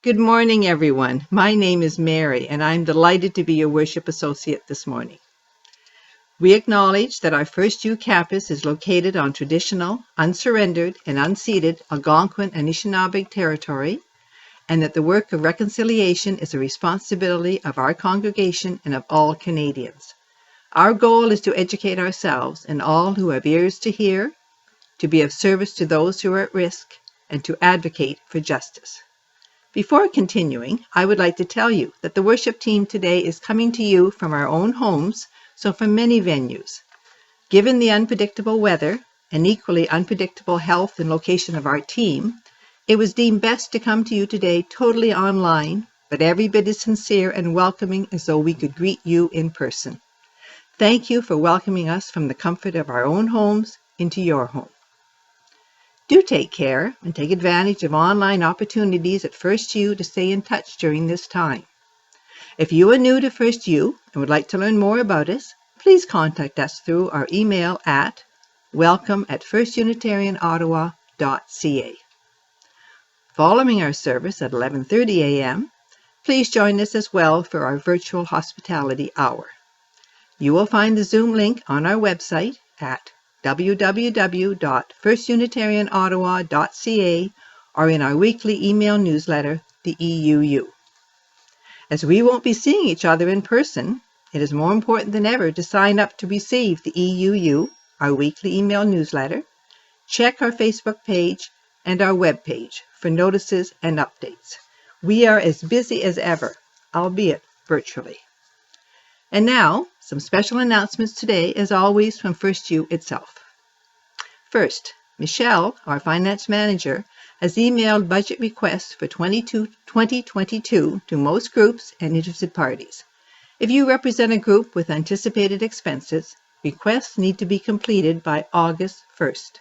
Good morning, everyone. My name is Mary, and I'm delighted to be your worship associate this morning. We acknowledge that our FirstU campus is located on traditional, unsurrendered, and unceded Algonquin and Anishinabeg territory, and that the work of reconciliation is a responsibility of our congregation and of all Canadians. Our goal is to educate ourselves and all who have ears to hear, to be of service to those who are at risk, and to advocate for justice. Before continuing, I would like to tell you that the worship team today is coming to you from our own homes, so from many venues. Given the unpredictable weather and equally unpredictable health and location of our team, it was deemed best to come to you today totally online, but every bit as sincere and welcoming as though we could greet you in person. Thank you for welcoming us from the comfort of our own homes into your home. Do take care and take advantage of online opportunities at FirstU to stay in touch during this time. If you are new to FirstU and would like to learn more about us, please contact us through our email at welcome@firstunitarianottawa.ca. Following our service at 11:30 a.m., please join us as well for our virtual hospitality hour. You will find the Zoom link on our website at www.firstunitarianottawa.ca or in our weekly email newsletter, the EUU. As we won't be seeing each other in person, it is more important than ever to sign up to receive the EUU, our weekly email newsletter, check our Facebook page and our web page for notices and updates. We are as busy as ever, albeit virtually. And now, some special announcements today, as always, from FirstU itself. First, Michelle, our finance manager, has emailed budget requests for 2022 to most groups and interested parties. If you represent a group with anticipated expenses, requests need to be completed by August 1st.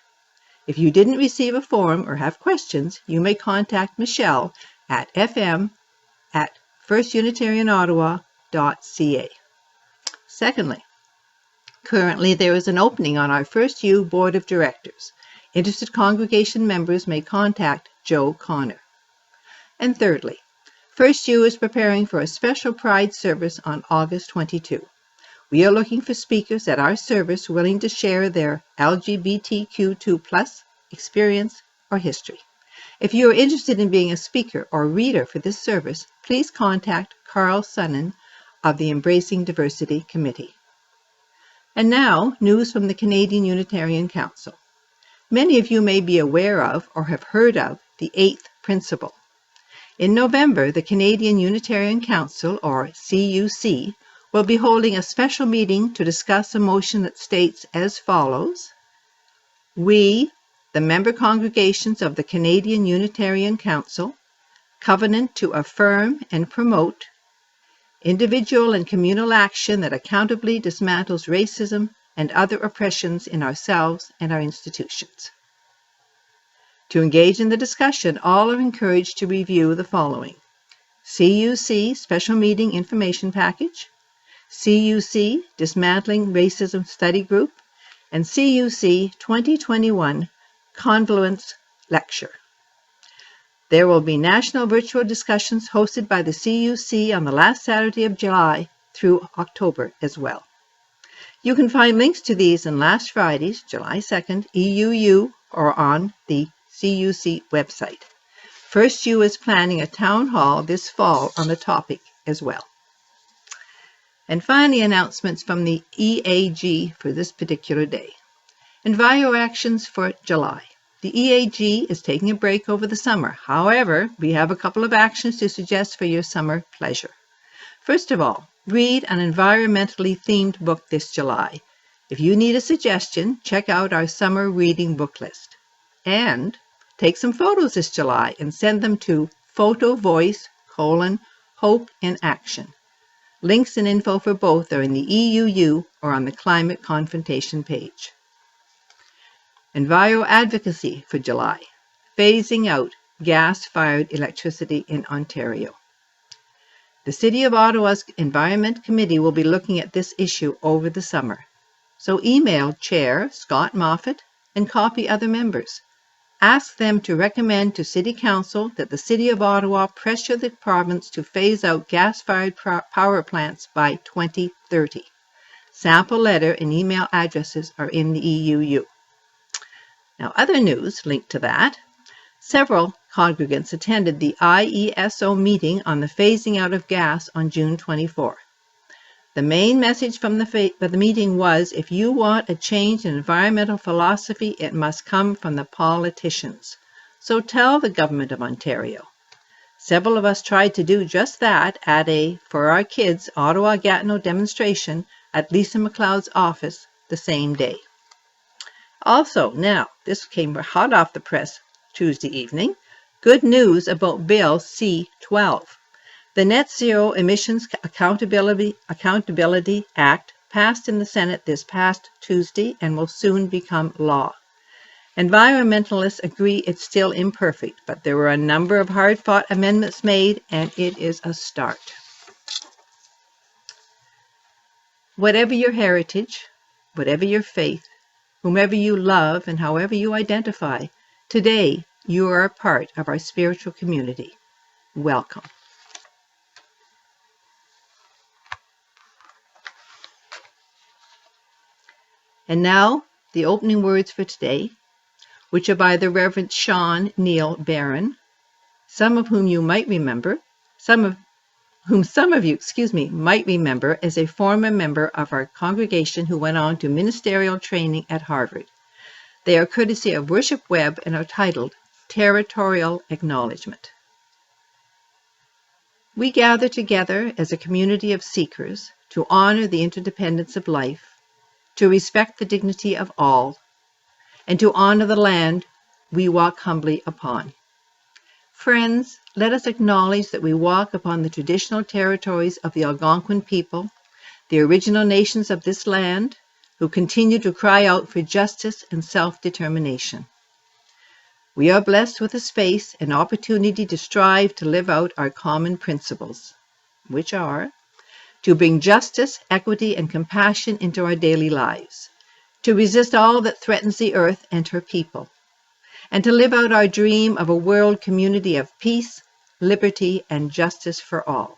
If you didn't receive a form or have questions, you may contact Michelle at fm@firstunitarianottawa.ca. Secondly, currently there is an opening on our FirstU Board of Directors. Interested congregation members may contact Joe Connor. And thirdly, FirstU is preparing for a special Pride service on August 22. We are looking for speakers at our service willing to share their LGBTQ2+ experience or history. If you are interested in being a speaker or reader for this service, please contact Carl Sunnan of the Embracing Diversity Committee. And now, news from the Canadian Unitarian Council. Many of you may be aware of or have heard of the 8th Principle. In November, the Canadian Unitarian Council, or CUC, will be holding a special meeting to discuss a motion that states as follows: We, the member congregations of the Canadian Unitarian Council, covenant to affirm and promote individual and communal action that accountably dismantles racism and other oppressions in ourselves and our institutions. To engage in the discussion, all are encouraged to review the following: CUC Special Meeting Information Package, CUC Dismantling Racism Study Group, and CUC 2021 Confluence Lecture. There will be national virtual discussions hosted by the CUC on the last Saturday of July through October as well. You can find links to these in last Friday's, July 2nd, EUU or on the CUC website. FirstU is planning a town hall this fall on the topic as well. And finally, announcements from the EAG for this particular day. Enviro actions for July. The EAG is taking a break over the summer. However, we have a couple of actions to suggest for your summer pleasure. First of all, read an environmentally themed book this July. If you need a suggestion, check out our summer reading book list. And take some photos this July and send them to photovoice:"Hope in Action. Links and info for both are in the EUU or on the Climate Confrontation page. Enviro advocacy for July. Phasing out gas-fired electricity in Ontario. The City of Ottawa's Environment Committee will be looking at this issue over the summer. So email Chair Scott Moffat and copy other members. Ask them to recommend to City Council that the City of Ottawa pressure the province to phase out gas-fired power plants by 2030. Sample letter and email addresses are in the EUU. Now, other news linked to that. Several congregants attended the IESO meeting on the phasing out of gas on June 24. The main message from the meeting was, if you want a change in environmental philosophy, it must come from the politicians. So tell the Government of Ontario. Several of us tried to do just that at a For Our Kids Ottawa Gatineau demonstration at Lisa McLeod's office the same day. Also, now, this came hot off the press Tuesday evening, good news about Bill C-12. The Net Zero Emissions Accountability Act passed in the Senate this past Tuesday and will soon become law. Environmentalists agree it's still imperfect, but there were a number of hard-fought amendments made, and it is a start. Whatever your heritage, whatever your faith, whomever you love and however you identify, today you are a part of our spiritual community. Welcome. And now, the opening words for today, which are by the Reverend Sean Neil Barron, some of you might remember as a former member of our congregation who went on to ministerial training at Harvard. They are courtesy of Worship Web and are titled Territorial Acknowledgement. We gather together as a community of seekers to honor the interdependence of life, to respect the dignity of all, and to honor the land we walk humbly upon. Friends, let us acknowledge that we walk upon the traditional territories of the Algonquin people, the original nations of this land, who continue to cry out for justice and self-determination. We are blessed with a space and opportunity to strive to live out our common principles, which are to bring justice, equity, and compassion into our daily lives, to resist all that threatens the earth and her people, and to live out our dream of a world community of peace, liberty, and justice for all.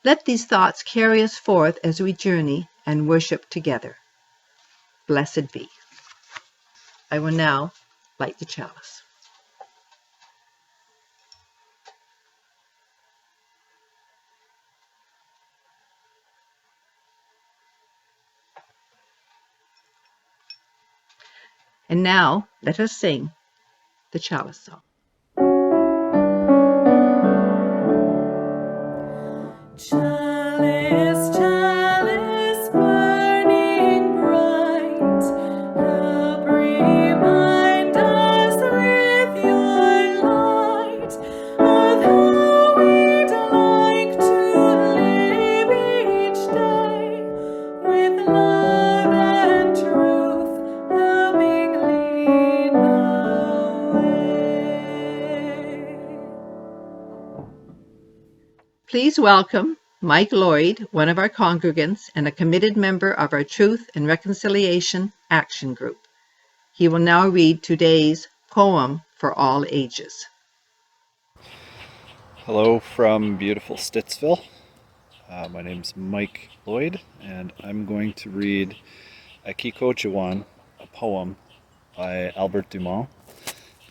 Let these thoughts carry us forth as we journey and worship together. Blessed be. I will now light the chalice. And now, let us sing the chalice song. Chalice, chalice, burning bright, help remind us with your light of how we'd like to live each day with love and truth, helping lead the way. Please welcome Mike Lloyd, one of our congregants and a committed member of our Truth and Reconciliation Action Group. He will now read today's poem for all ages. Hello from beautiful Stittsville. My name's Mike Lloyd, and I'm going to read Akiko-Jawan, a poem by Albert Dumas.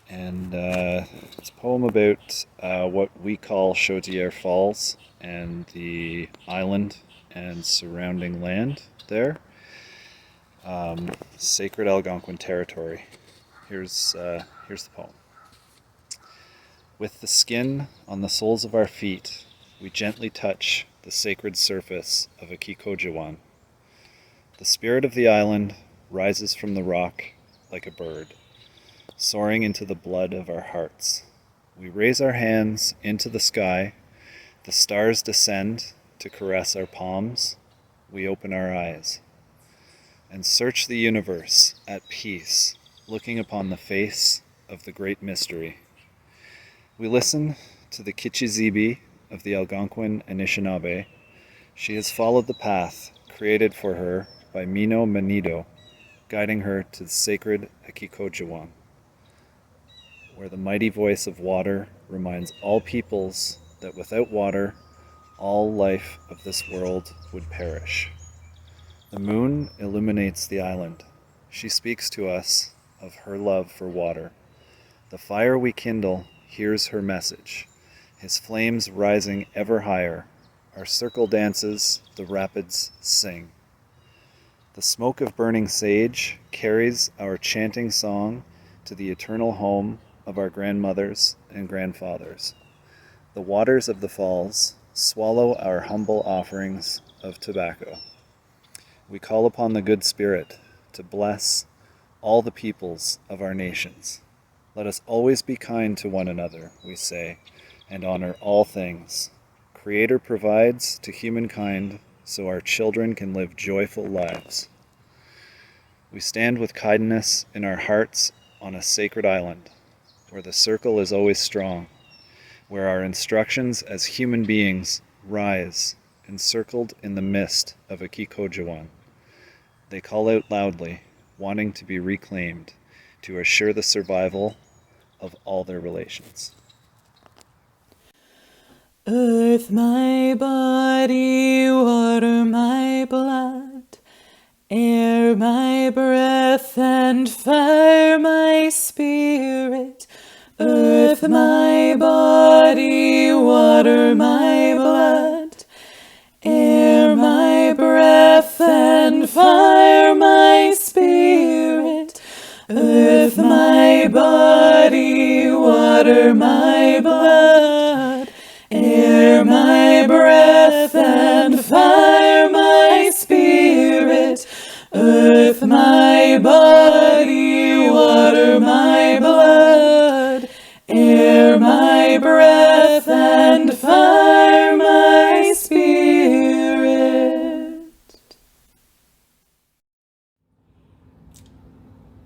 And it's a poem about what we call Chaudière Falls and the island and surrounding land there. Sacred Algonquin territory. Here's the poem. With the skin on the soles of our feet, we gently touch the sacred surface of Akiko-Jawan. The spirit of the island rises from the rock like a bird, soaring into the blood of our hearts. We raise our hands into the sky. The stars descend to caress our palms. We open our eyes and search the universe at peace, looking upon the face of the great mystery. We listen to the Zibi of the Algonquin Anishinabeg. She has followed the path created for her by Mino Manido, guiding her to the sacred Akiko-Jawan. where the mighty voice of water reminds all peoples that without water, all life of this world would perish. The moon illuminates the island. She speaks to us of her love for water. The fire we kindle hears her message, his flames rising ever higher. Our circle dances, the rapids sing. The smoke of burning sage carries our chanting song to the eternal home of our grandmothers and grandfathers. The waters of the falls swallow our humble offerings of tobacco. We call upon the Good Spirit to bless all the peoples of our nations. Let us always be kind to one another, we say, and honor all things. Creator provides to humankind so our children can live joyful lives. We stand with kindness in our hearts on a sacred island, where the circle is always strong, where our instructions as human beings rise, encircled in the mist of a Kikojawan. They call out loudly, wanting to be reclaimed, to assure the survival of all their relations. Earth my body, water my blood, air my breath, and fire my spirit. Earth my body, water my blood, air my breath, and fire my spirit. Earth my body, water my blood, air my breath, and fire my spirit. Earth my body, water my blood, air my breath, and fire my spirit.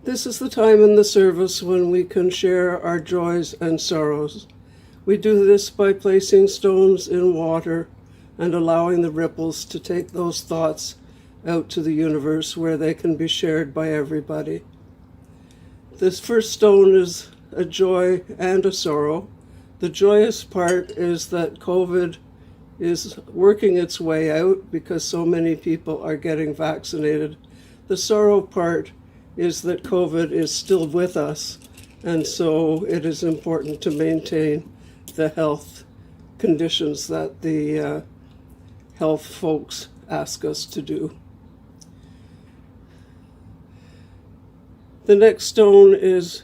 This is the time in the service when we can share our joys and sorrows. We do this by placing stones in water and allowing the ripples to take those thoughts out to the universe where they can be shared by everybody. This first stone is a joy and a sorrow. The joyous part is that COVID is working its way out because so many people are getting vaccinated. The sorrow part is that COVID is still with us, and so it is important to maintain the health conditions that the health folks ask us to do. The next stone is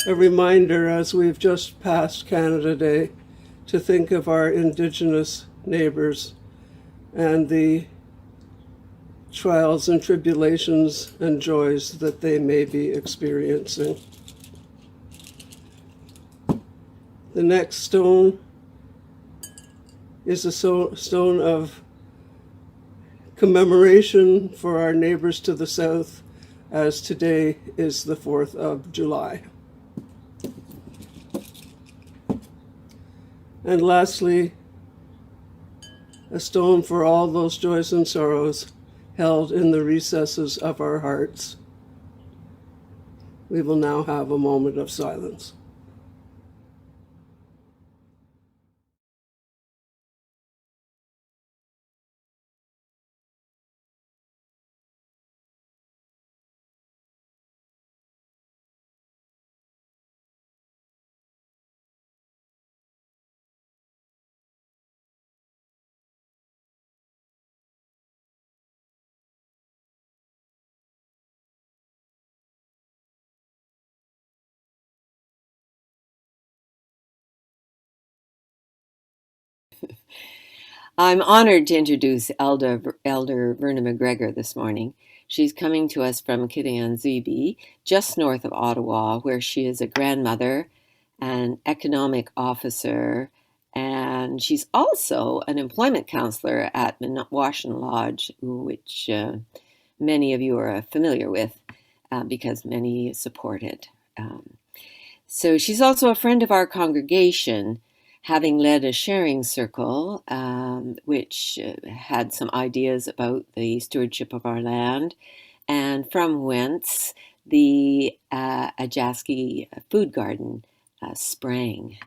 a reminder, as we've just passed Canada Day, to think of our Indigenous neighbors and the trials and tribulations and joys that they may be experiencing. The next stone is a stone of commemoration for our neighbors to the south, as today is the 4th of July. And lastly, a stone for all those joys and sorrows held in the recesses of our hearts. We will now have a moment of silence. I'm honored to introduce Elder Verna McGregor this morning. She's coming to us from Kitigan, Zibi, just north of Ottawa, where she is a grandmother, an economic officer, and she's also an employment counselor at Minwaashin Lodge, which many of you are familiar with because many support it. So she's also a friend of our congregation, having led a sharing circle, which had some ideas about the stewardship of our land, and from whence the Ajashki Food Garden sprang.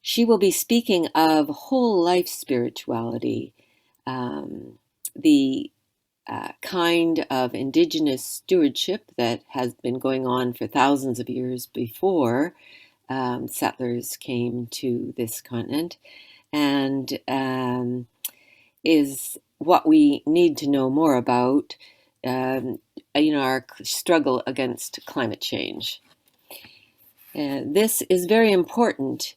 She will be speaking of whole life spirituality, the kind of Indigenous stewardship that has been going on for thousands of years before settlers came to this continent, and is what we need to know more about, our struggle against climate change. This is very important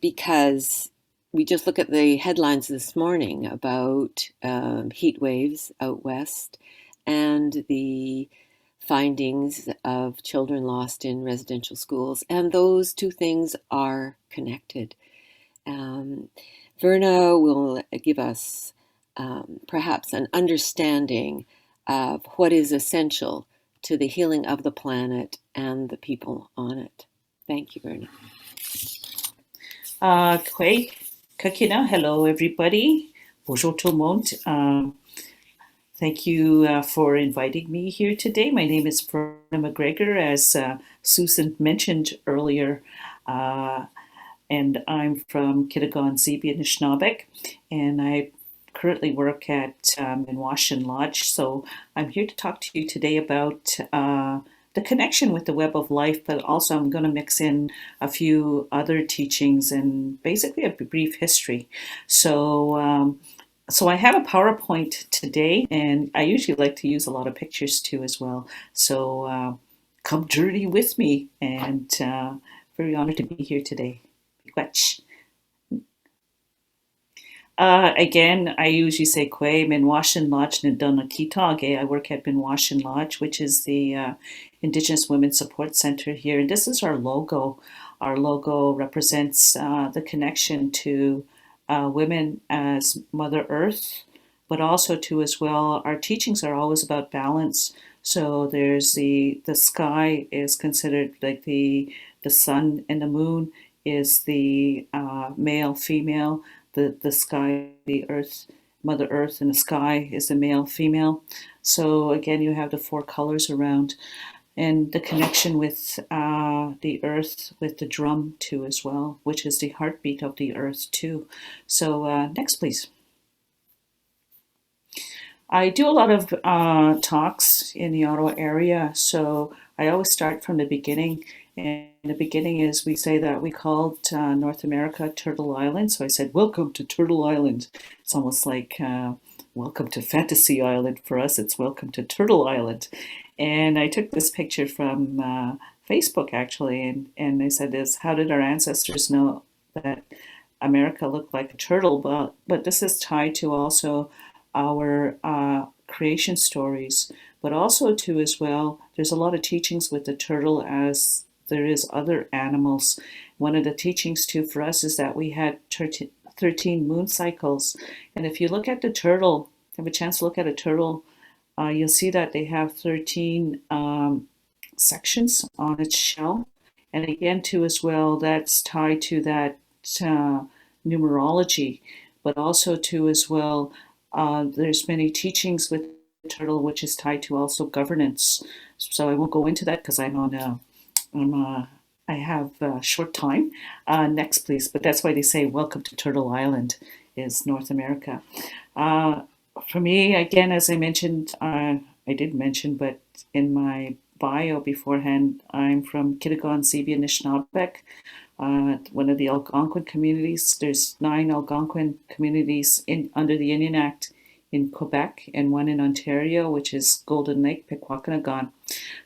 because we just look at the headlines this morning about heat waves out west and the findings of children lost in residential schools, and those two things are connected. Verna will give us perhaps an understanding of what is essential to the healing of the planet and the people on it. Thank you, Verna. Kwe, Kakina, hello everybody. Bonjour tout le monde. Thank you for inviting me here today. My name is Verna McGregor, as Susan mentioned earlier, and I'm from Kitigan, Zibi, Anishinabeg, and I currently work at Minwaashin Lodge. So I'm here to talk to you today about the connection with the web of life, but also I'm going to mix in a few other teachings and basically a brief history. So I have a PowerPoint today, and I usually like to use a lot of pictures too as well. So come journey with me, and very honored to be here today. Again, I usually say Kwe, Minwaashin Lodge, Ndona Kitage. I work at Minwaashin Lodge, which is the Indigenous Women's Support Center here. And this is our logo. Our logo represents the connection to women as Mother Earth, but also too as well, our teachings are always about balance. So there's the sky is considered like the sun and the moon is the male, female. The sky, the earth, Mother Earth, and the sky is the male, female. So again, you have the four colors around, and the connection with the earth, with the drum too as well, which is the heartbeat of the earth too. So next, please. I do a lot of talks in the Ottawa area, so I always start from the beginning. And the beginning is we say that we called North America Turtle Island. So I said, welcome to Turtle Island. It's almost like welcome to Fantasy Island. For us, it's welcome to Turtle Island. And I took this picture from Facebook, actually, and I said this, how did our ancestors know that America looked like a turtle? But this is tied to also our creation stories, but also to as well, there's a lot of teachings with the turtle as there is other animals. One of the teachings too for us is that we had 13 moon cycles. And if you look at the turtle, have a chance to look at a turtle, you'll see that they have 13 sections on its shell. And again too as well, that's tied to that numerology, but also too as well, there's many teachings with the turtle, which is tied to also governance. So I won't go into that because I have a short time. Next, please. But that's why they say welcome to Turtle Island is North America. For me, again, as I mentioned, I did mention, but in my bio beforehand, I'm from Kitigan, Zibi, Anishinabeg, one of the Algonquin communities. There's 9 Algonquin communities under the Indian Act in Quebec and one in Ontario, which is Golden Lake, Pequawkanagan.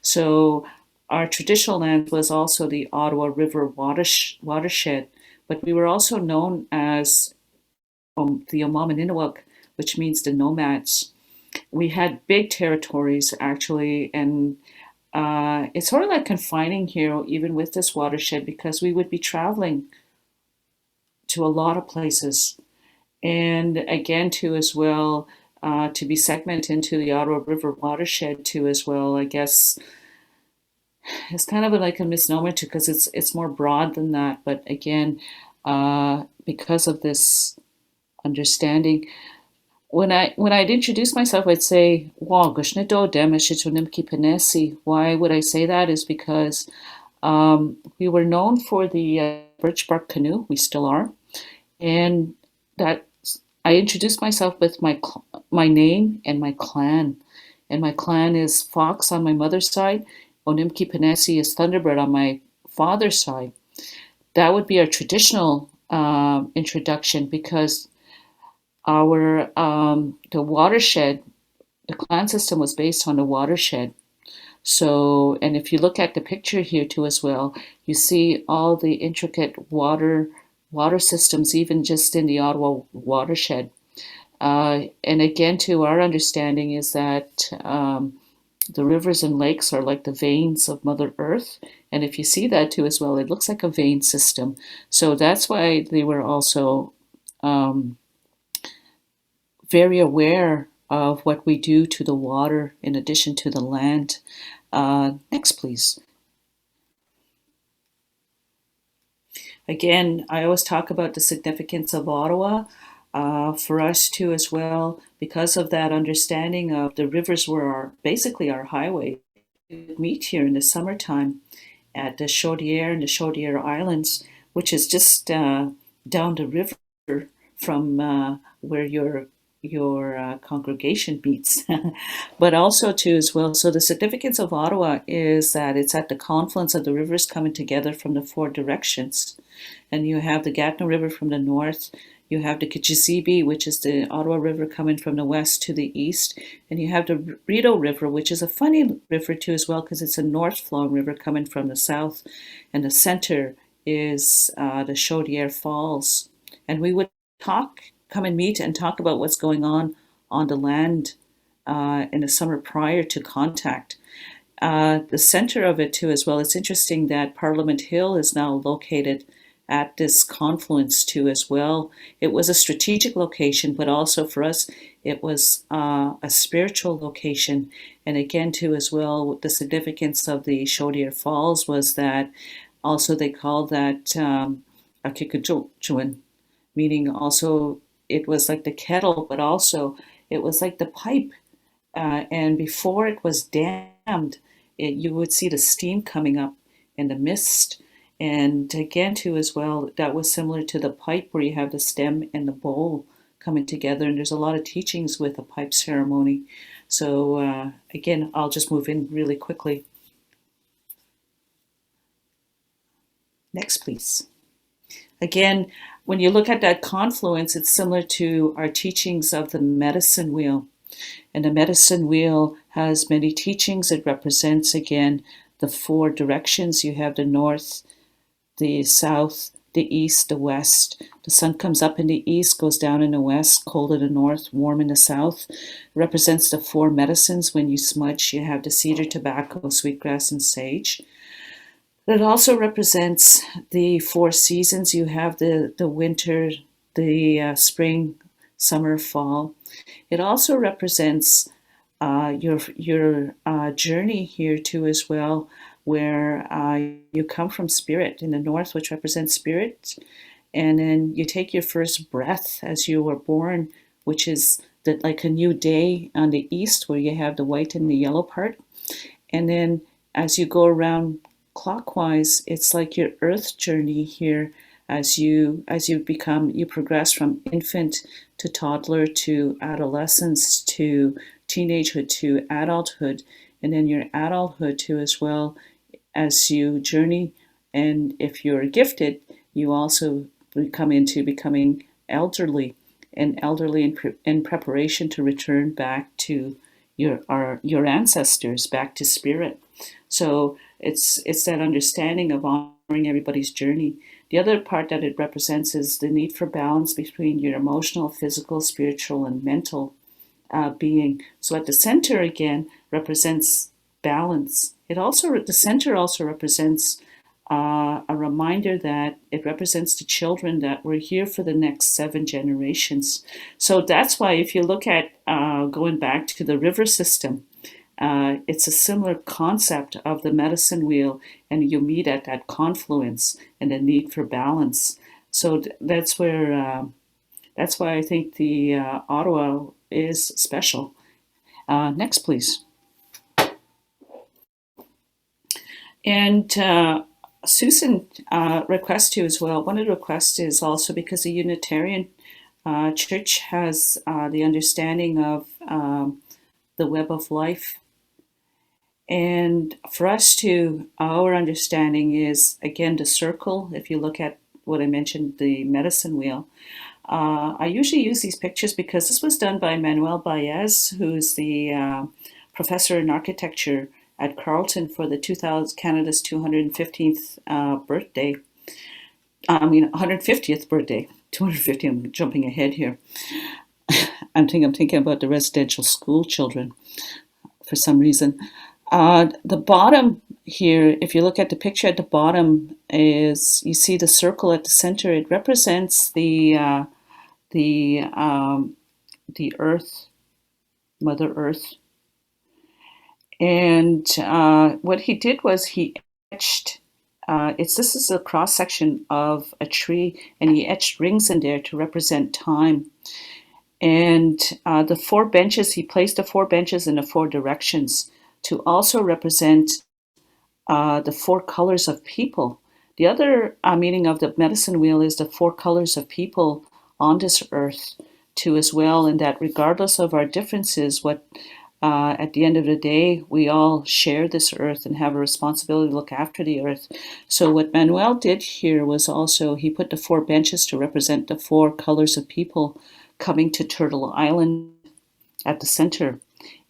So our traditional land was also the Ottawa River watershed, but we were also known as the Omamininawak, which means the nomads. We had big territories actually, and it's sort of like confining here, even with this watershed, because we would be traveling to a lot of places. And again, too, as well, to be segmented into the Ottawa River watershed too, as well, I guess, it's kind of like a misnomer too, because it's more broad than that. But again, because of this understanding, when I'd introduce myself, I'd say, "Wow, why would I say that? Is because We were known for the birch bark canoe. We still are. And that I introduced myself with my name and my clan. And my clan is Fox on my mother's side. Onimki Panesi is Thunderbird on my father's side. That would be our traditional introduction, because our the watershed, the clan system was based on the watershed. So, and if you look at the picture here too as well, you see all the intricate water systems, even just in the Ottawa watershed. And again, too, our understanding is that the rivers and lakes are like the veins of Mother Earth. And if you see that too as well, it looks like a vein system. So that's why they were also very aware of what we do to the water in addition to the land. Next, please. Again, I always talk about the significance of Ottawa. For us too as well, because of that understanding of the rivers were basically our highway. We meet here in the summertime at the Chaudière and the Chaudière Islands, which is just down the river from where your congregation meets. But also too as well, so the significance of Ottawa is that it's at the confluence of the rivers coming together from the four directions. And you have the Gatineau River from the north, you have the Zibi, which is the Ottawa River coming from the west to the east, and you have the Rideau River, which is a funny river too as well, because it's a north-flowing river coming from the south, and the center is the Chaudière Falls. And we would come and meet and talk about what's going on the land in the summer prior to contact. The center of it too as well, it's interesting that Parliament Hill is now located at this confluence too as well. It was a strategic location, but also for us, it was a spiritual location. And again too as well, the significance of the Chaudière Falls was that also they called that a kikajuan, meaning also it was like the kettle, but also it was like the pipe. And before it was dammed, you would see the steam coming up and the mist. And again, too, as well, that was similar to the pipe where you have the stem and the bowl coming together. And there's a lot of teachings with the pipe ceremony. So again, I'll just move in really quickly. Next, please. Again, when you look at that confluence, it's similar to our teachings of the medicine wheel. And the medicine wheel has many teachings. It represents, again, the four directions. You have the north, the south, the east, the west. The sun comes up in the east, goes down in the west, cold in the north, warm in the south. It represents the four medicines. When you smudge, you have the cedar, tobacco, sweetgrass, and sage. It also represents the four seasons. You have the winter, the spring, summer, fall. It also represents your journey here too as well, where you come from spirit in the north, which represents spirit, and then you take your first breath as you were born, which is like a new day on the east, where you have the white and the yellow part, and then as you go around clockwise, it's like your earth journey here as you progress from infant to toddler to adolescence to teenagehood to adulthood, and then your adulthood too as well as you journey. And if you're gifted, you also come into becoming elderly, and elderly in preparation to return back to your ancestors, back to spirit. So it's that understanding of honoring everybody's journey. The other part that it represents is the need for balance between your emotional, physical, spiritual, and mental being. So at the center again represents balance. The center also represents a reminder that it represents the children that we're here for the next 7 generations. So that's why if you look at going back to the river system, it's a similar concept of the medicine wheel, and you meet at that confluence and the need for balance. So that's where that's why I think the Ottawa is special. Next, please. And Susan requests to as well. One of the requests is also because the Unitarian Church has the understanding of the web of life. And for us to, our understanding is, again, the circle. If you look at what I mentioned, the medicine wheel. I usually use these pictures because this was done by Manuel Baez, who's the professor in architecture at Carleton for the Canada's 215th birthday. 150th birthday. 250, I'm jumping ahead here. I'm thinking about the residential school children for some reason. The bottom here, if you look at the picture at the bottom, is you see the circle at the center. It represents the earth, Mother Earth. And what he did was he etched, this is a cross section of a tree, and he etched rings in there to represent time. And the 4 benches, he placed the 4 benches in the 4 directions to also represent the 4 colors of people. The other meaning of the medicine wheel is the 4 colors of people on this earth too as well, and that regardless of our differences, at the end of the day, we all share this earth and have a responsibility to look after the earth. So what Manuel did here was also, he put the 4 benches to represent the 4 colors of people coming to Turtle Island at the center.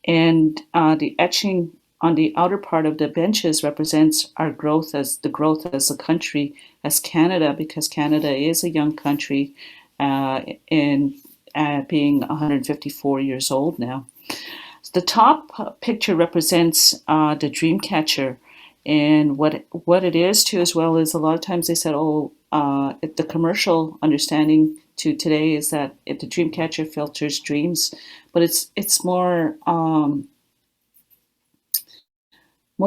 And the etching on the outer part of the benches represents our growth as a country, as Canada, because Canada is a young country and being 154 years old now. The top picture represents the dream catcher, and what it is too as well is a lot of times they said, the commercial understanding to today is that the dream catcher filters dreams, but it's more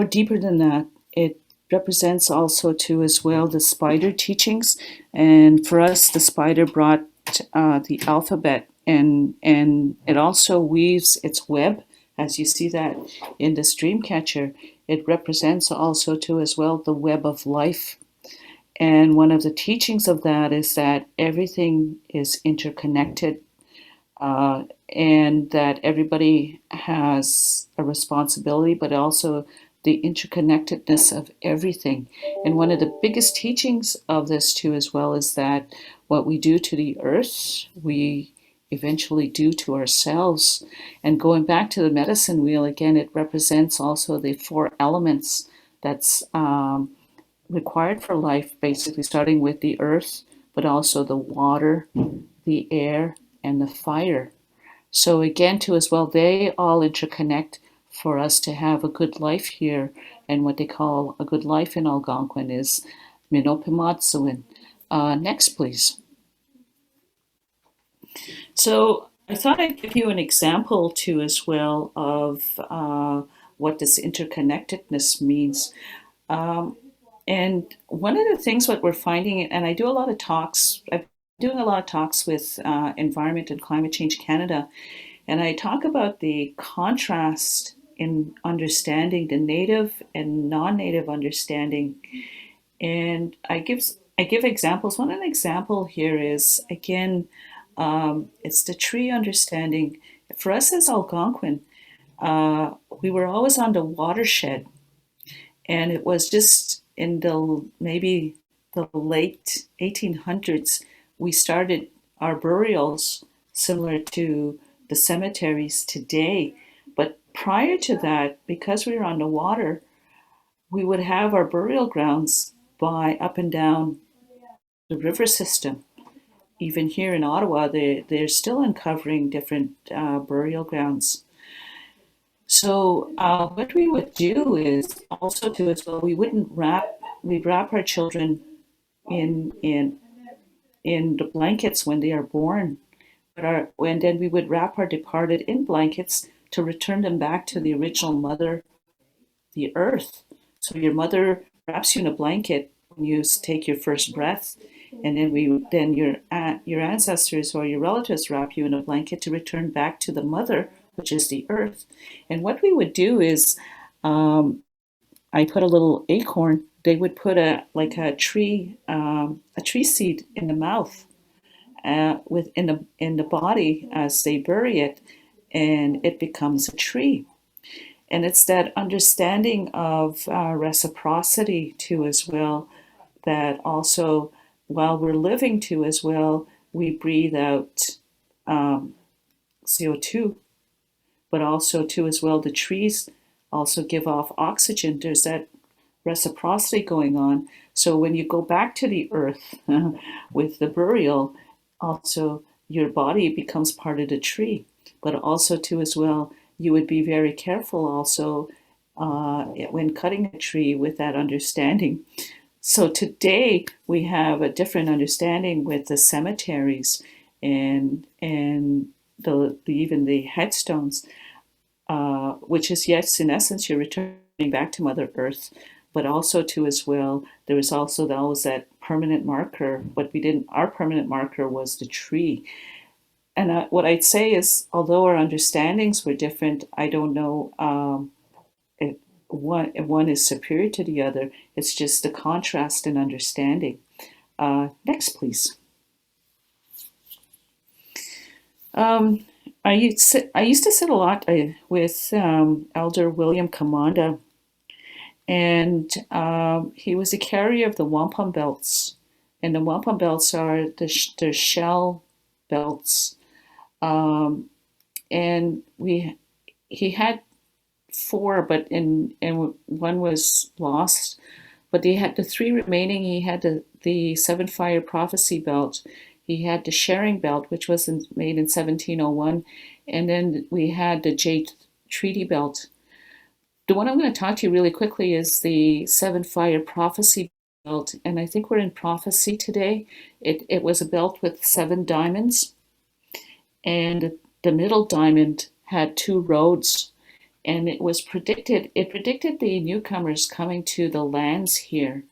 deeper than that. It represents also too as well the spider teachings, and for us the spider brought the alphabet, and it also weaves its web. As you see that in this dream catcher, it represents also too as well the web of life. And one of the teachings of that is that everything is interconnected, and that everybody has a responsibility, but also the interconnectedness of everything. And one of the biggest teachings of this too as well is that what we do to the earth, we eventually do to ourselves. And going back to the medicine wheel, again, it represents also the 4 elements that's required for life, basically starting with the earth, but also the water, the air, and the fire. So again, too as well, they all interconnect for us to have a good life here. And what they call a good life in Algonquin is Minopimatsuin. Next, please. So I thought I'd give you an example too as well of what this interconnectedness means. And one of the things what we're finding, and I do a lot of talks, I'm doing a lot of talks with Environment and Climate Change Canada, and I talk about the contrast in understanding the native and non-native understanding. And I give examples. One example here is, again, it's the tree understanding. For us as Algonquin, we were always on the watershed, and it was just in maybe the late 1800s we started our burials similar to the cemeteries today. But prior to that, because we were on the water, we would have our burial grounds by up and down the river system. Even here in Ottawa, they're still uncovering different burial grounds. So what we would do is also too as well, we'd wrap our children in the blankets when they are born, and then we would wrap our departed in blankets to return them back to the original mother, the earth. So your mother wraps you in a blanket when you take your first breath, and then your ancestors or your relatives wrap you in a blanket to return back to the mother, which is the earth. And what we would do is, I put a little acorn they would put a tree seed in the mouth, in the body as they bury it, and it becomes a tree. And it's that understanding of reciprocity too as well, that also while we're living too as well, we breathe out CO2, but also too as well the trees also give off oxygen. There's that reciprocity going on. So when you go back to the earth with the burial, also your body becomes part of the tree, but also too as well, you would be very careful also when cutting a tree with that understanding. So today we have a different understanding with the cemeteries and even the headstones, which is, yes, in essence, you're returning back to Mother Earth, but also too as well, there was also always that permanent marker, but we didn't, our permanent marker was the tree. And what I'd say is, although our understandings were different, I don't know if one is superior to the other. It's just the contrast in understanding. Next, please. I used to sit a lot with Elder William Commanda, and he was a carrier of the wampum belts. And the wampum belts are the shell belts. And he had 4, but and one was lost. But he had the 3 remaining. He had the 7 Fire Prophecy belt. He had the Sharing belt, which was made in 1701. And then we had the Jade Treaty belt. The one I'm going to talk to you really quickly is the 7 Fire Prophecy belt. And I think we're in prophecy today. It was a belt with 7 diamonds. And the middle diamond had 2 roads. And it predicted the newcomers coming to the lands here.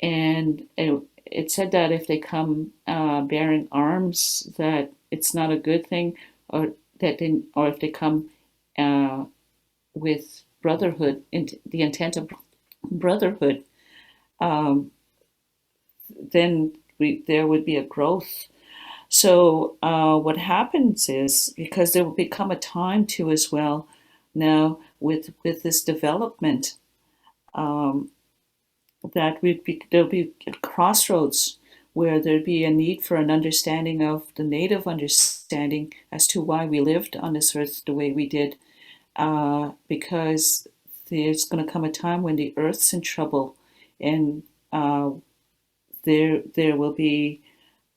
And it said that if they come bearing arms, that it's not a good thing, or if they come with brotherhood, the intent of brotherhood, then there would be a growth. So what happens is, because there will become a time too as well now with this development, that there'll be crossroads where there'd be a need for an understanding of the native understanding as to why we lived on this earth the way we did, because there's going to come a time when the earth's in trouble, and there will be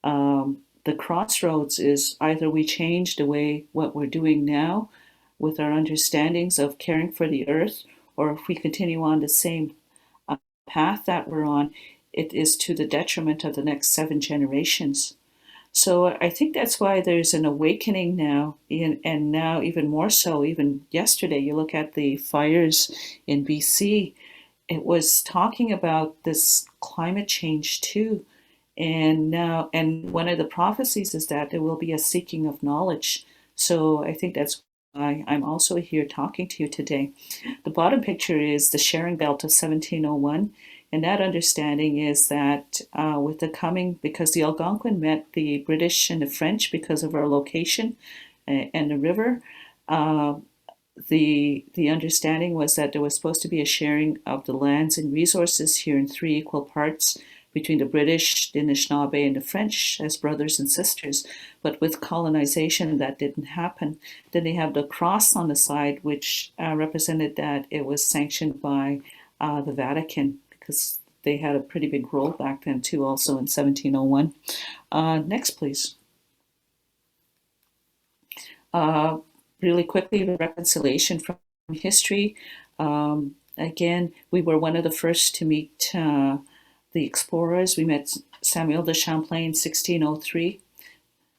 the crossroads is either we change the way what we're doing now with our understandings of caring for the earth, or if we continue on the same path that we're on, it is to the detriment of the next 7 generations. So I think that's why there's an awakening now, and now even more so. Even yesterday, you look at the fires in BC, it was talking about this climate change too. And one of the prophecies is that there will be a seeking of knowledge. So I think that's why I'm also here talking to you today. The bottom picture is the Sharing Belt of 1701. And that understanding is that with the coming, because the Algonquin met the British and the French because of our location and the river, the understanding was that there was supposed to be a sharing of the lands and resources here in 3 equal parts between the British, the Anishinabeg, and the French as brothers and sisters. But with colonization, that didn't happen. Then they have the cross on the side, which represented that it was sanctioned by the Vatican, because they had a pretty big role back then too, also in 1701. Next, please. Really quickly, the reconciliation from history. Again, we were one of the first to meet the explorers. We met Samuel de Champlain in 1603.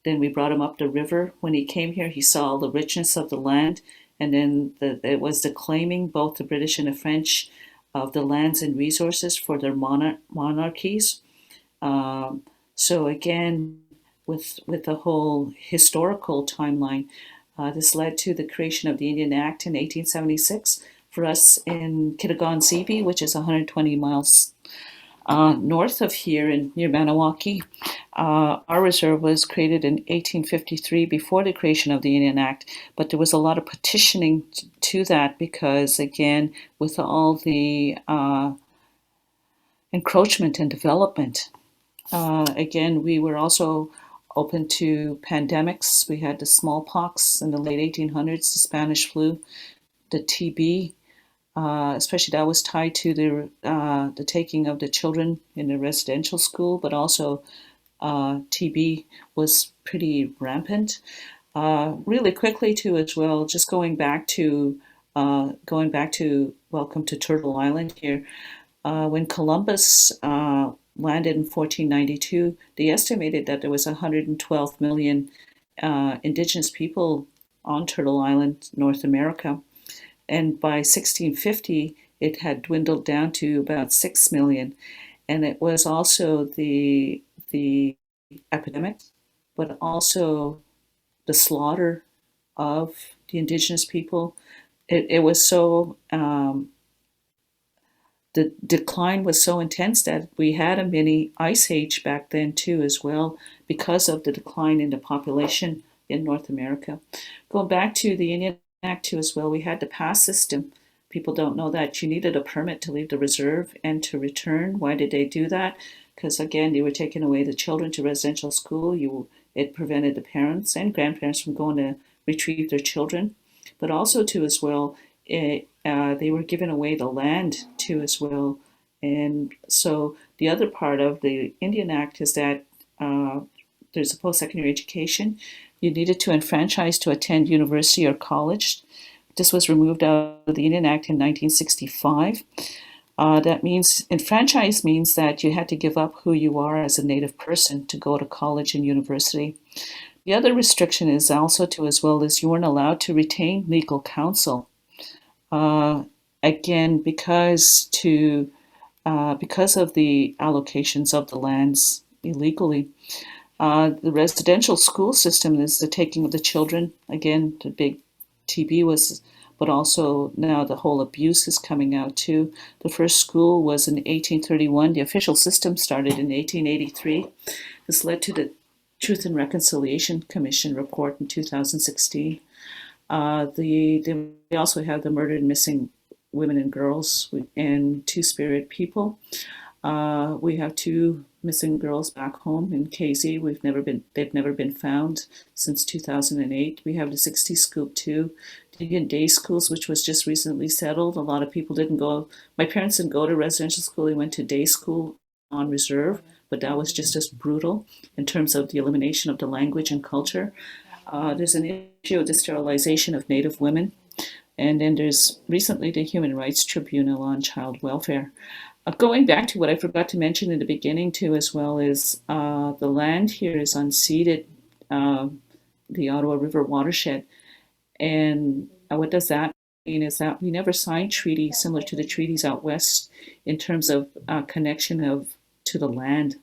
Then we brought him up the river. When he came here, he saw the richness of the land. And then it was the claiming, both the British and the French, of the lands and resources for their monarchies. So again, with the whole historical timeline, this led to the creation of the Indian Act in 1876 for us in Kitigan, Zibi, which is 120 miles north of here near Maniwaki. Our reserve was created in 1853 before the creation of the Indian Act, but there was a lot of petitioning to that because, again, with all the encroachment and development, again, we were also open to pandemics. We had the smallpox in the late 1800s, the Spanish flu, the TB, especially that was tied to the taking of the children in the residential school, but also TB was pretty rampant. Really quickly too, as well, just going back to welcome to Turtle Island here. When Columbus landed in 1492, they estimated that there was 112 million Indigenous people on Turtle Island, North America. And by 1650, it had dwindled down to about 6 million. And it was also the epidemic, but also the slaughter of the Indigenous people. It was so, the decline was so intense that we had a mini ice age back then too as well, because of the decline in the population in North America. Going back to the Indian Act too as well, we had the pass system. People don't know that you needed a permit to leave the reserve and to return. Why did they do that? Because again, they were taking away the children to residential school. It prevented the parents and grandparents from going to retrieve their children, but also too as well, they were giving away the land too as well. And so the other part of the Indian Act is that there's a post-secondary education. You needed to enfranchise to attend university or college. This was removed out of the Indian Act in 1965. That means, enfranchise means that you had to give up who you are as a Native person to go to college and university. The other restriction is also to as well as you weren't allowed to retain legal counsel. Again, because of the allocations of the lands illegally. The residential school system is the taking of the children. Again, the big TB was, but also now the whole abuse is coming out too. The first school was in 1831. The official system started in 1883. This led to the Truth and Reconciliation Commission report in 2016. We also have the murdered and missing women and girls and two-spirit people. We have 2 missing girls back home in KZ. They've never been found since 2008. We have the 60 Scoop 2 Kitigan day schools, which was just recently settled. A lot of people didn't go. My parents didn't go to residential school. They went to day school on reserve, but that was just as brutal in terms of the elimination of the language and culture. There's an issue of the sterilization of Native women. And then there's recently the Human Rights Tribunal on child welfare. Going back to what I forgot to mention in the beginning too as well is the land here is unceded, the Ottawa River watershed. And what does that mean is that we never signed treaties similar to the treaties out west in terms of connection to the land.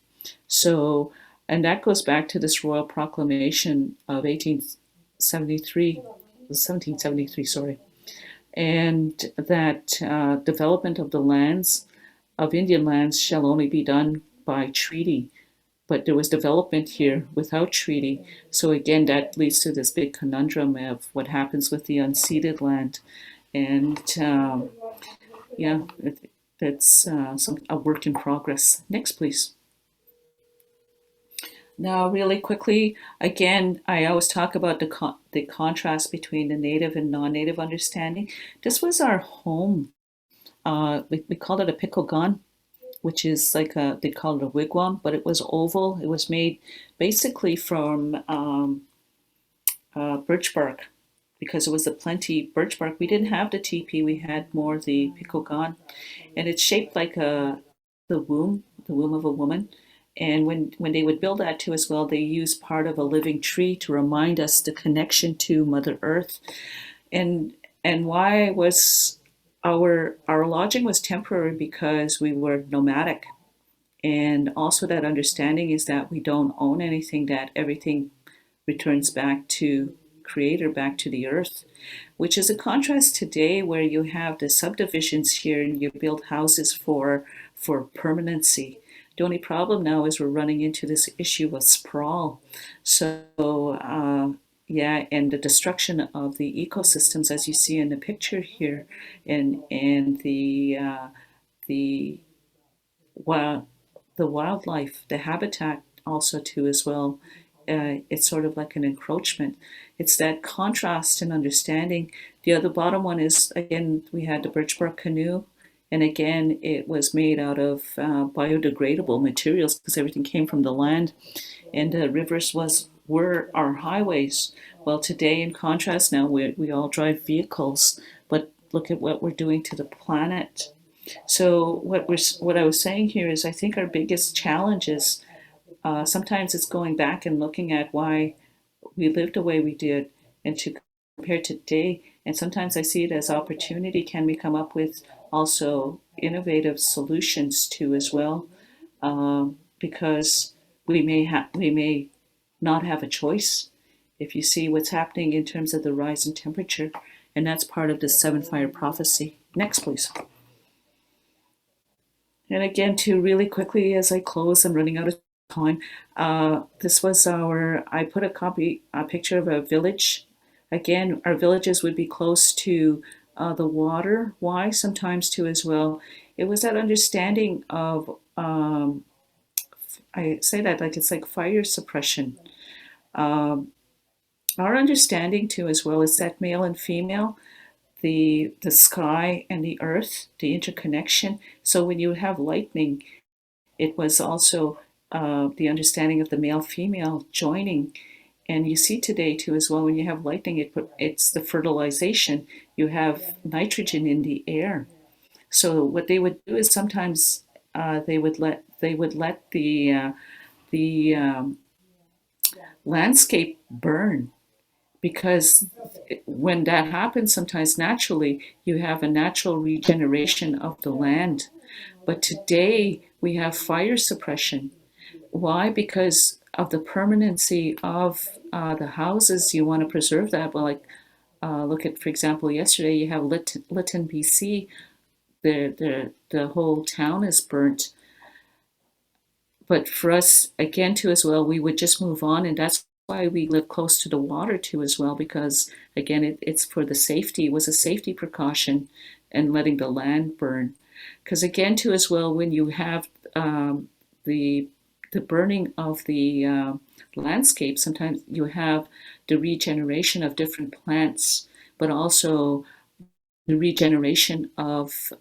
So, and that goes back to this Royal Proclamation of 1773, sorry. And that development of the lands, of Indian lands, shall only be done by treaty. But there was development here without treaty. So again, that leads to this big conundrum of what happens with the unceded land. And yeah, that's a work in progress. Next, please. Now, really quickly, again, I always talk about the contrast between the Native and non-Native understanding. This was our home. We called it a pikogan, which is like they call it a wigwam, but it was oval. It was made basically from birch bark, because it was a plenty birch bark. We didn't have the teepee, we had more the pikogan, and it's shaped like the womb of a woman. And when they would build that too as well, they used part of a living tree to remind us the connection to Mother Earth. And why was our lodging was temporary, because we were nomadic. And also that understanding is that we don't own anything, that everything returns back to creator back to the earth, which is a contrast today where you have the subdivisions here and you build houses for permanency. The only problem now is we're running into this issue of sprawl. So yeah, and the destruction of the ecosystems, as you see in the picture here, and the wildlife, the habitat also too as well. It's sort of like an encroachment. It's that contrast and understanding. The other bottom one is, again, we had the birch bark canoe, and again, it was made out of biodegradable materials because everything came from the land, and the rivers were our highways. Well, today, in contrast, now we all drive vehicles, but look at what we're doing to the planet. So what I was saying here is, I think our biggest challenge is sometimes it's going back and looking at why we lived the way we did, and to compare today. And sometimes I see it as opportunity. Can we come up with also innovative solutions too as well? Because we may not have a choice. If you see what's happening in terms of the rise in temperature, and that's part of the seven fire prophecy. Next, please. And again, too, really quickly as I close, I'm running out of time. This was I put a picture of a village. Again, our villages would be close to the water. Why? Sometimes too as well. It was that understanding of, I say that like it's like fire suppression. Our understanding too as well is that male and female, the sky and the earth, the interconnection. So when you have lightning, it was also the understanding of the male-female joining. And you see today too as well, when you have lightning, it's the fertilization. You have nitrogen in the air. So what they would do is sometimes they would let the landscape burn, because when that happens, sometimes naturally you have a natural regeneration of the land. But today we have fire suppression. Why? Because of the permanency of the houses. You want to preserve that. Well, like look at, for example, yesterday you have Lytton, BC. The whole town is burnt. But for us, again, too, as well, we would just move on, and that's why we live close to the water too as well, because again, it's for the safety. It was a safety precaution, and letting the land burn. Because again, too as well, when you have the burning of the landscape, sometimes you have the regeneration of different plants, but also the regeneration of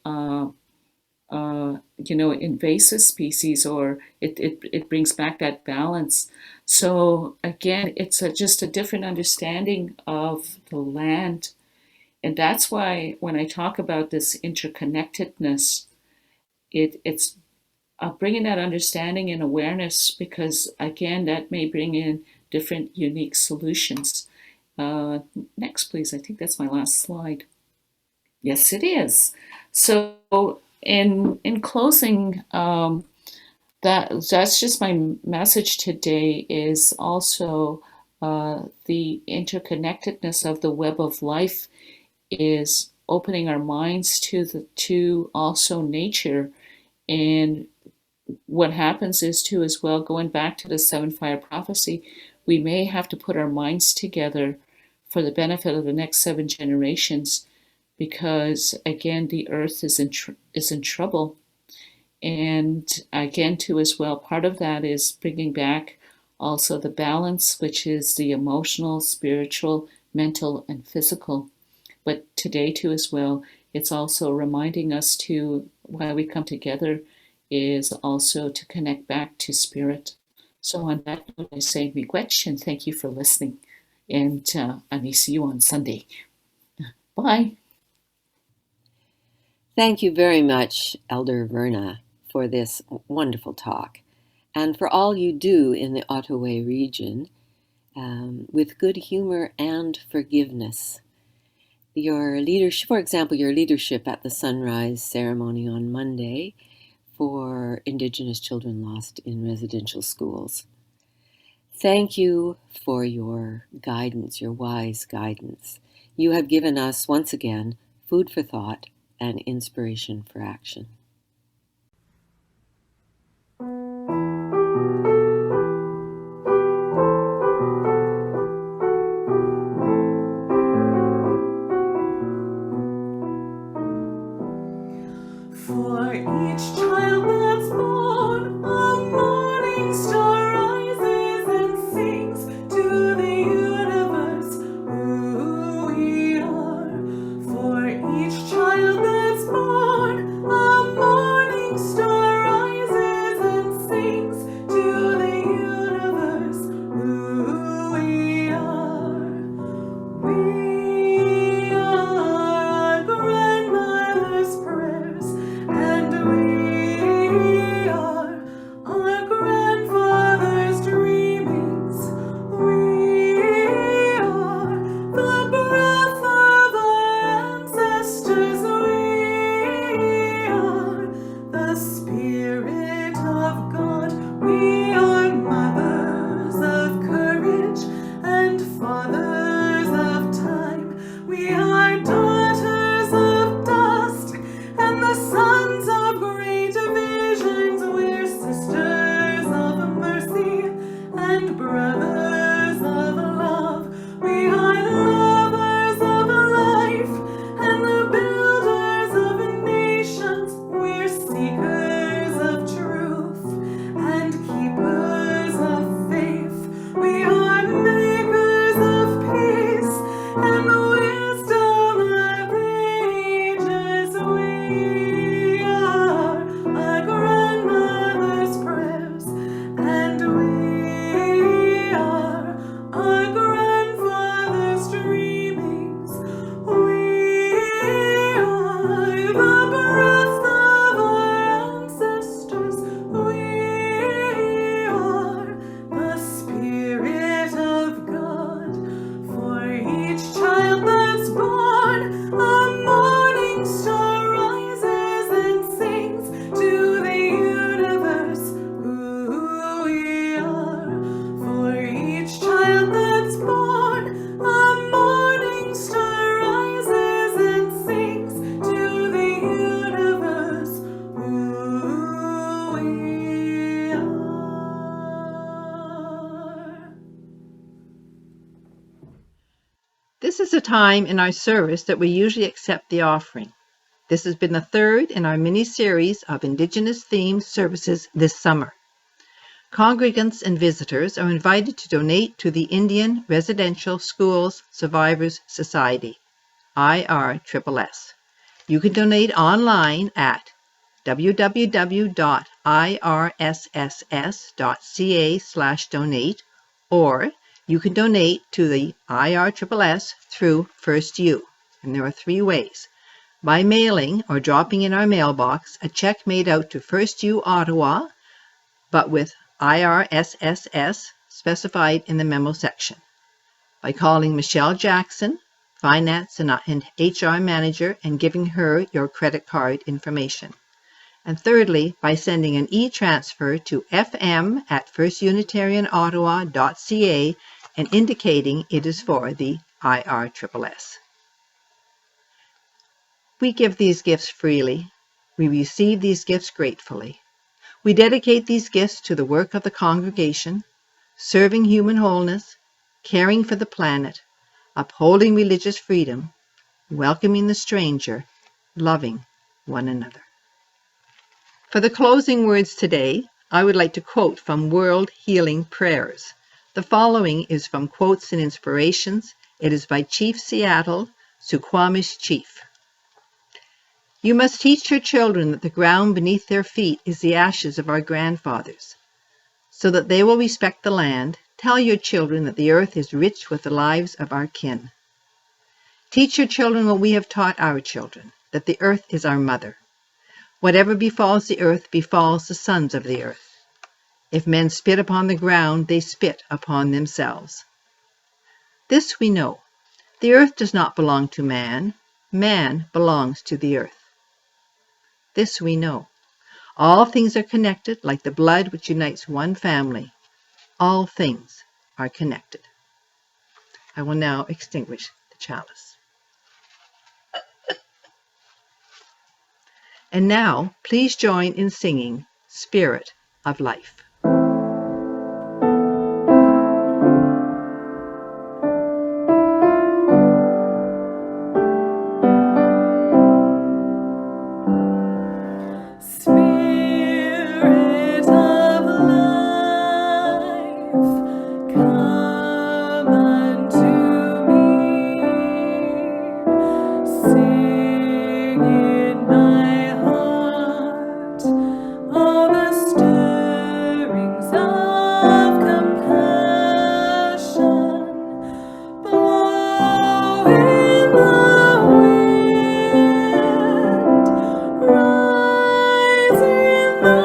invasive species, or it brings back that balance. So again, it's just a different understanding of the land. And that's why when I talk about this interconnectedness, it's bringing that understanding and awareness, because again, that may bring in different unique solutions. Next, please. I think that's my last slide. Yes, it is. So in closing, that's just my message today, is also the interconnectedness of the web of life is opening our minds to also nature. And what happens is too as well, going back to the seven fire prophecy, we may have to put our minds together for the benefit of the next 7 generations, because again, the earth is in trouble. And again, too as well, part of that is bringing back also the balance, which is the emotional, spiritual, mental, and physical. But today too as well, it's also reminding us to, why we come together, is also to connect back to spirit. So on that note, I say miigwech, and thank you for listening. And I may see you on Sunday. Bye. Thank you very much, Elder Verna, for this wonderful talk, and for all you do in the Ottawa region with good humor and forgiveness. Your leadership, for example, your leadership at the sunrise ceremony on Monday for Indigenous children lost in residential schools. Thank you for your guidance, your wise guidance. You have given us, once again, food for thought and inspiration for action. For each child that's born, a morning star rises and sings to the universe who we are. For each child that's born, a morning star rises and sings to the universe who we are. We are our grandmother's prayers, and we are our grandfather's dreamings. We are the breath of our ancestors. We are the Spirit of God. We are mothers of courage and fathers of time. We are daughters of dust and the sons of great visions. We're sisters of mercy and brothers of love. We are lovers of life and the builders of nations. We're seekers of truth and keepers of faith. We are makers of peace and wisdom of ages. We are our grandmother's prayers, and we are our grandfather's dreamings. We are the breath of our ancestors. We are the Spirit of God. For each child that's born, a morning star rises and sings to the universe who we are. For each child that's born, a morning star rises and sings to the universe who we are. This is a time in our service that we usually accept the offering. This has been the third in our mini-series of Indigenous-themed services this summer. Congregants and visitors are invited to donate to the Indian Residential Schools Survivors Society, IRSSS. You can donate online at www.irSSS.ca/donate, or you can donate to the IRSSS through FirstU, and there are three ways: by mailing or dropping in our mailbox a check made out to FirstU Ottawa, but with IRSSS specified in the memo section; by calling Michelle Jackson, Finance and HR Manager, and giving her your credit card information; and thirdly, by sending an e-transfer to fm@firstunitarianottawa.ca and indicating it is for the IRSSS. We give these gifts freely. We receive these gifts gratefully. We dedicate these gifts to the work of the congregation, serving human wholeness, caring for the planet, upholding religious freedom, welcoming the stranger, loving one another. For the closing words today, I would like to quote from World Healing Prayers. The following is from Quotes and Inspirations. It is by Chief Seattle, Suquamish Chief. You must teach your children that the ground beneath their feet is the ashes of our grandfathers. So that they will respect the land, tell your children that the earth is rich with the lives of our kin. Teach your children what we have taught our children, that the earth is our mother. Whatever befalls the earth befalls the sons of the earth. If men spit upon the ground, they spit upon themselves. This we know. The earth does not belong to man. Man belongs to the earth. This we know. All things are connected like the blood which unites one family. All things are connected. I will now extinguish the chalice. And now, please join in singing Spirit of Life. Spirit of life, come unto me. Sing in my heart all the stirrings of compassion. Blow in the wind, rise in the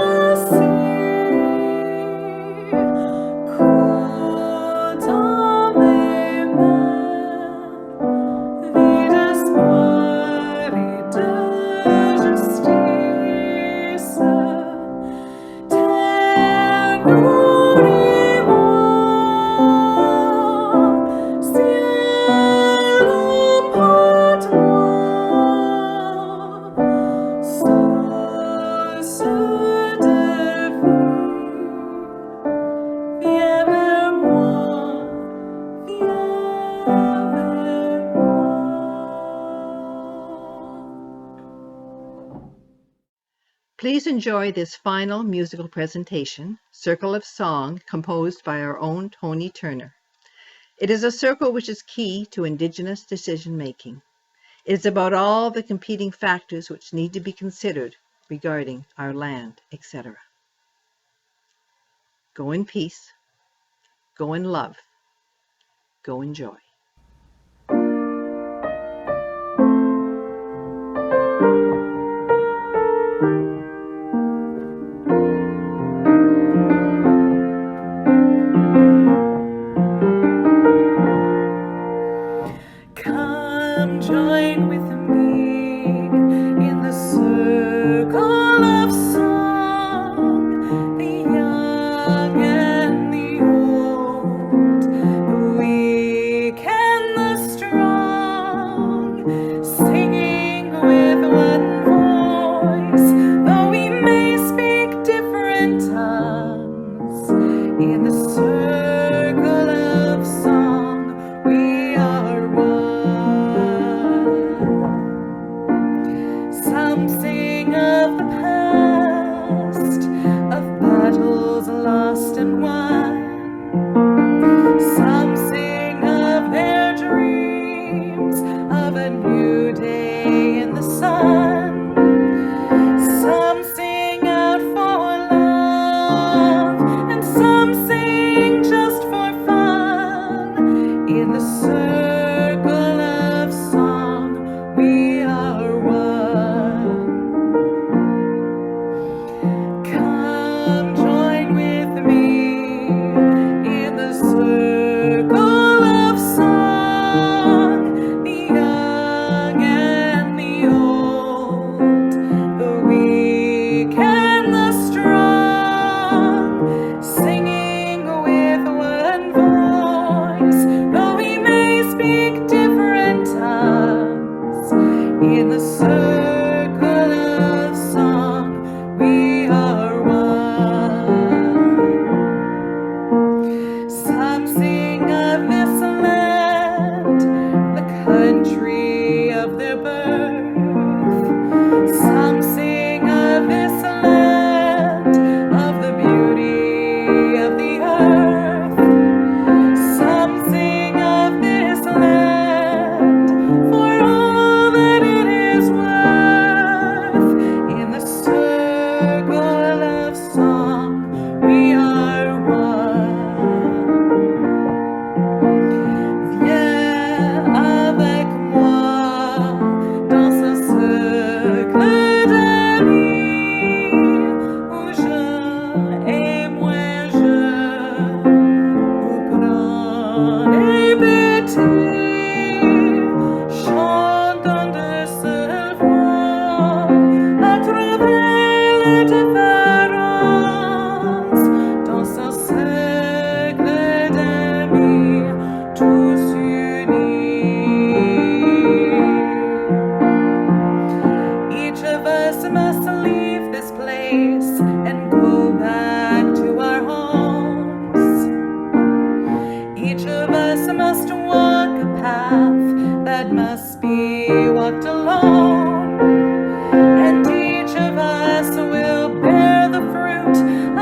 sea. Cool Vidas mori de justiça, tenurimor, cielo patuor, source de vie, viens vers moi, viens vers moi. Please enjoy this final musical presentation, Circle of Song, composed by our own Tony Turner. It is a circle which is key to Indigenous decision-making. It is about all the competing factors which need to be considered regarding our land, etc. Go in peace, go in love, go in joy. Come join with me in the circle of song, the young and the old, the weak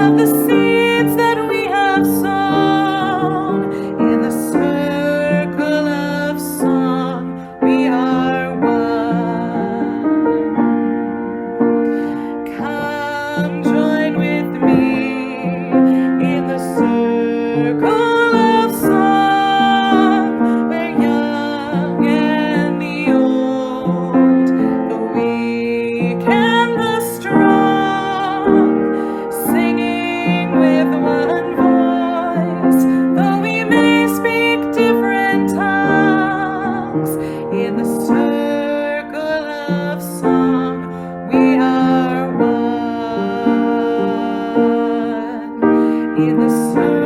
of the seeds that we have sown. In the circle of song, we are one. Come join with me in the circle of song, where young and the old, the weak and the strong, singing with one voice, though we may speak different tongues. In the circle of song, we are one. In the circle